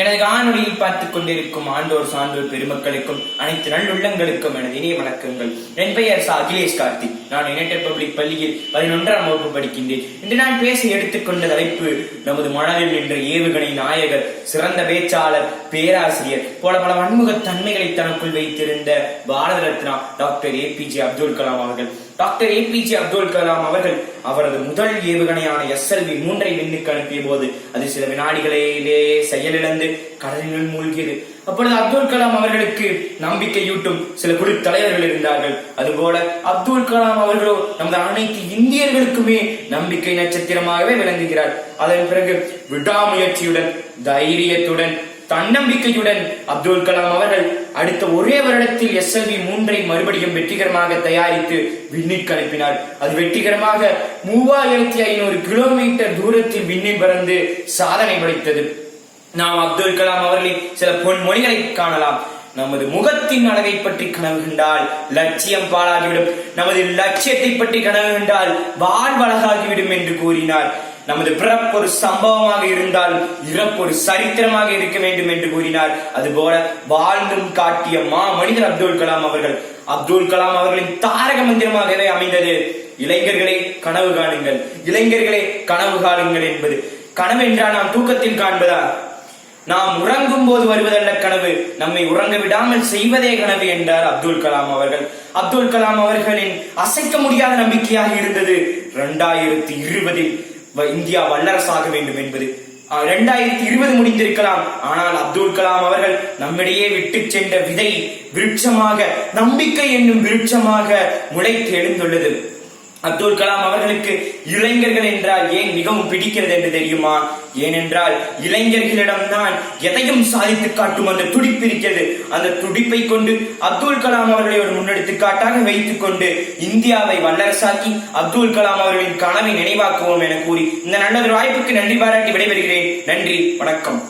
எனது காணொலியில் பார்த்துக் கொண்டிருக்கும் ஆண்டோர் சான்றோர் பெருமக்களுக்கும் அனைத்து நல்லுள்ளங்களுக்கும் எனது இணைய வணக்கங்கள். என் பெயர் அகிலேஷ் கார்த்திக். நான் யுனைடெட் பப்ளிக் பள்ளியில் 11ஆம் வகுப்பு படிக்கின்றேன். இன்று நான் பேச எடுத்துக்கொண்ட தலைப்பு நமது மனதில் நின்ற ஏவுகணை நாயகர், சிறந்த பேச்சாளர், பேராசிரியர் போல பல பன்முக தன்மைகளை தனக்குள் வைத்திருந்த பாரத ரத்னா டாக்டர் APJ அப்துல் கலாம் அவர்கள். டாக்டர் APJ அப்துல் கலாம் அவர்கள் அவரது முதல் ஏவுகணையான SLV 3 விண்ணுக்கு அனுப்பிய போது அது சில வினாடிகளிலேயே செயலிழந்து கடலினுள் மூழ்கியது. அப்பொழுது அப்துல் கலாம் அவர்களுக்கு நம்பிக்கையூட்டும் சில குழு தலைவர்கள் இருந்தார்கள். அதுபோல அப்துல் கலாம் அவர்களோ நமது அனைத்து இந்தியர்களுக்குமே நம்பிக்கை நட்சத்திரமாகவே விளங்குகிறார். அதன் பிறகு விடாமுயற்சியுடன், தைரியத்துடன், தன்னம்பிக்கையுடன் அப்துல் கலாம் அவர்கள் அடுத்த ஒரே வருடத்தில் SLV 3 மறுபடியும் வெற்றிகரமாக தயாரித்து விண்ணிற்கு அனுப்பினார். அது வெற்றிகரமாக 3500 கிலோமீட்டர் தூரத்தில் விண்ணில் பறந்து சாதனை படைத்தது. நாம் அப்துல் கலாம் அவர்களின் சில பொன்மொழிகளை காணலாம். நமது முகத்தின் அழகை பற்றி கனவு கண்டால் லட்சியம் பாழாகிவிடும், நமது லட்சியத்தை பற்றி கனவு கண்டால் வாழ்வழகாகிவிடும் என்று கூறினார். நமது பிறப்பு ஒரு சம்பவமாக இருந்தால் இறப்பு ஒரு சரித்திரமாக இருக்க வேண்டும் என்று கூறினார். அதுபோல வாழ்ந்தும் காட்டிய மனிதர் அப்துல் கலாம் அவர்கள். அப்துல் கலாம் அவர்களின் தாரக மந்திரமாகவே அமைந்தது இளைஞர்களே கனவு காணுங்கள், இளைஞர்களே கனவு காணுங்கள் என்பது. கனவு என்றால் நாம் தூக்கத்தில் காண்பதா? நாம் உறங்கும் போது வருவதல்ல கனவு, நம்மை உறங்க விடாமல் செய்வதே கனவு என்றார் அப்துல் கலாம் அவர்கள். அப்துல் கலாம் அவர்களின் அசைக்க முடியாத நம்பிக்கையாக இருந்தது 2020 இந்தியா வல்லரசாக வேண்டும் என்பது. 2020 முடிந்திருக்கலாம், ஆனால் அப்துல் கலாம் அவர்கள் நம்மிடையே விட்டு சென்ற விதை விருட்சமாக, நம்பிக்கை என்னும் விருட்சமாக முளைத்து எழுந்துள்ளது. அப்துல் கலாம் அவர்களுக்கு இளைஞர்கள் என்றால் ஏன் மிகவும் பிடிக்கிறது என்று தெரியுமா? ஏனென்றால் இளைஞர்களிடம்தான் எதையும் சாதித்து காட்டும் அந்த துடிப்பு இருக்கிறது. அந்த துடிப்பை கொண்டு அப்துல் கலாம் அவர்களை ஒரு முன்னெடுத்துக்காட்டாக வைத்துக் கொண்டு இந்தியாவை வல்லரசாக்கி அப்துல் கலாம் அவர்களின் கனவை நினைவாக்குவோம் என கூறி இந்த நல்ல ஒரு வாய்ப்புக்கு நன்றி பாராட்டி விடைபெறுகிறேன். நன்றி, வணக்கம்.